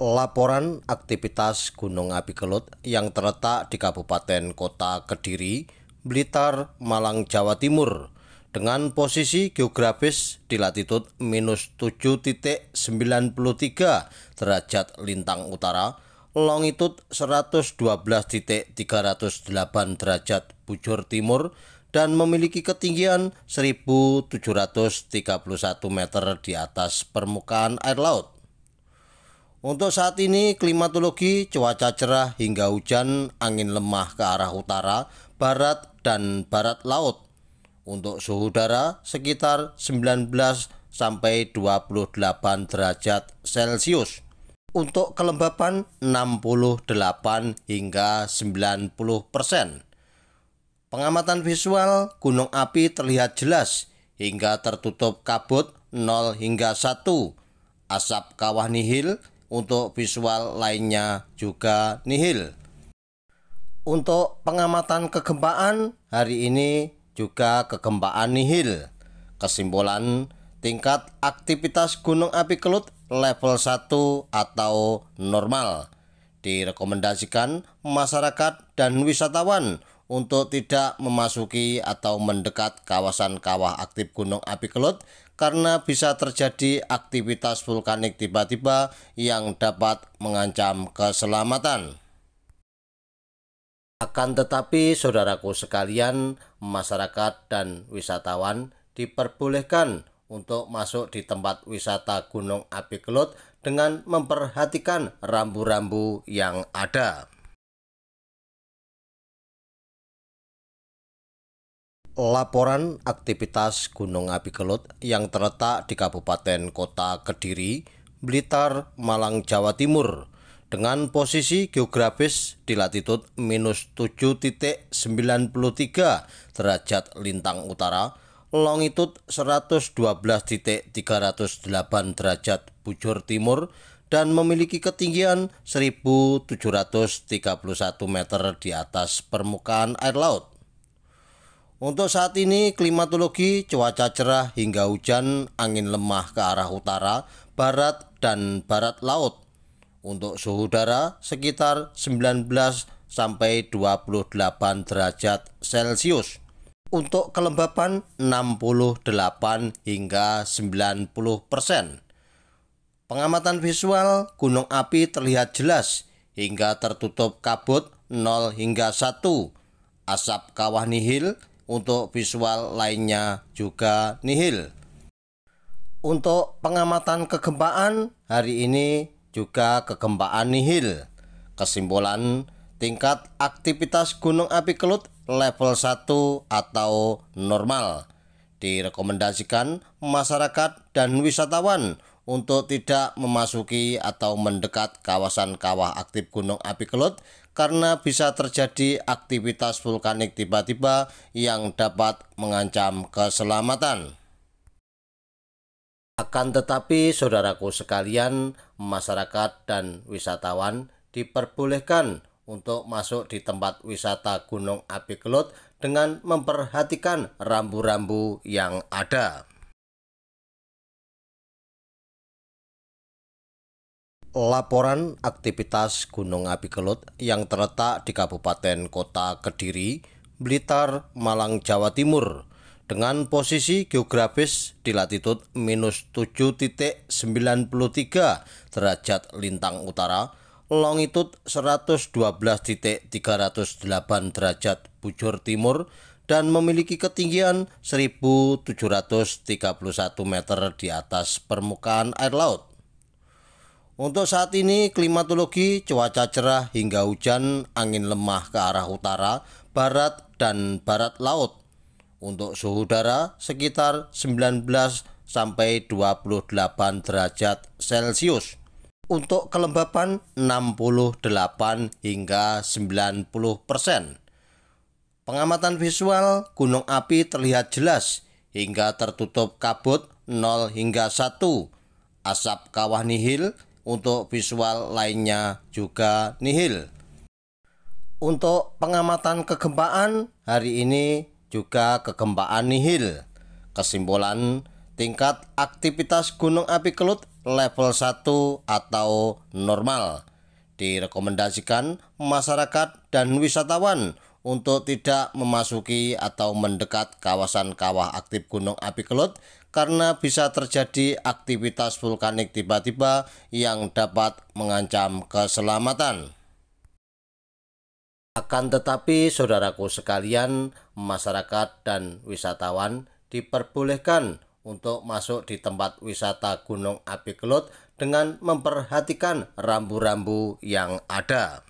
Laporan aktivitas Gunung Api Kelut yang terletak di Kabupaten Kota Kediri, Blitar, Malang, Jawa Timur dengan posisi geografis di latitud -7,93 derajat lintang utara, longitud 112,308 derajat bujur timur, dan memiliki ketinggian 1.731 meter di atas permukaan air laut. Untuk saat ini klimatologi cuaca cerah hingga hujan, angin lemah ke arah utara, barat, dan barat laut. Untuk suhu udara sekitar 19 sampai 28 derajat Celcius. Untuk kelembapan 68 hingga 90%. Pengamatan visual gunung api terlihat jelas hingga tertutup kabut 0 hingga 1. Asap kawah nihil. Untuk visual lainnya juga nihil. Untuk pengamatan kegempaan hari ini juga kegempaan nihil. Kesimpulan, tingkat aktivitas Gunung Api Kelut level 1 atau normal. Direkomendasikan masyarakat dan wisatawan untuk tidak memasuki atau mendekat kawasan kawah aktif Gunung Api Kelut karena bisa terjadi aktivitas vulkanik tiba-tiba yang dapat mengancam keselamatan. Akan tetapi, saudaraku sekalian, masyarakat dan wisatawan diperbolehkan untuk masuk di tempat wisata Gunung Api Kelut dengan memperhatikan rambu-rambu yang ada. Laporan aktivitas Gunung Api Kelut yang terletak di Kabupaten Kota Kediri, Blitar, Malang, Jawa Timur dengan posisi geografis di latitud -7,93 derajat lintang utara, longitud 112,308 derajat bujur timur, dan memiliki ketinggian 1.731 meter di atas permukaan air laut. Untuk saat ini klimatologi cuaca cerah hingga hujan, angin lemah ke arah utara, barat, dan barat laut. Untuk suhu udara sekitar 19 sampai 28 derajat Celcius. Untuk kelembapan 68 hingga 90%. Pengamatan visual gunung api terlihat jelas hingga tertutup kabut 0 hingga 1. Asap kawah nihil. Untuk visual lainnya juga nihil. Untuk pengamatan kegempaan hari ini juga kegempaan nihil. Kesimpulan, tingkat aktivitas Gunung Api Kelut level 1 atau normal. Direkomendasikan masyarakat dan wisatawan untuk tidak memasuki atau mendekat kawasan kawah aktif Gunung Api Kelut karena bisa terjadi aktivitas vulkanik tiba-tiba yang dapat mengancam keselamatan. Akan tetapi, saudaraku sekalian, masyarakat dan wisatawan diperbolehkan untuk masuk di tempat wisata Gunung Api Kelut dengan memperhatikan rambu-rambu yang ada. Laporan aktivitas Gunung Api Kelut yang terletak di Kabupaten Kota Kediri, Blitar, Malang, Jawa Timur dengan posisi geografis di latitud -7,93 derajat lintang utara, longitud 112,308 derajat bujur timur, dan memiliki ketinggian 1.731 meter di atas permukaan air laut. Untuk saat ini klimatologi cuaca cerah hingga hujan, angin lemah ke arah utara, barat, dan barat laut. Untuk suhu udara sekitar 19 sampai 28 derajat Celcius. Untuk kelembapan 68 hingga 90%. Pengamatan visual gunung api terlihat jelas hingga tertutup kabut 0 hingga 1. Asap kawah nihil. Untuk visual lainnya juga nihil. Untuk pengamatan kegempaan hari ini juga kegempaan nihil. Kesimpulan, tingkat aktivitas Gunung Api Kelut level 1 atau normal. Direkomendasikan masyarakat dan wisatawan untuk tidak memasuki atau mendekat kawasan kawah aktif Gunung Api Kelut karena bisa terjadi aktivitas vulkanik tiba-tiba yang dapat mengancam keselamatan. Akan tetapi, saudaraku sekalian, masyarakat dan wisatawan diperbolehkan untuk masuk di tempat wisata Gunung Api Kelut dengan memperhatikan rambu-rambu yang ada.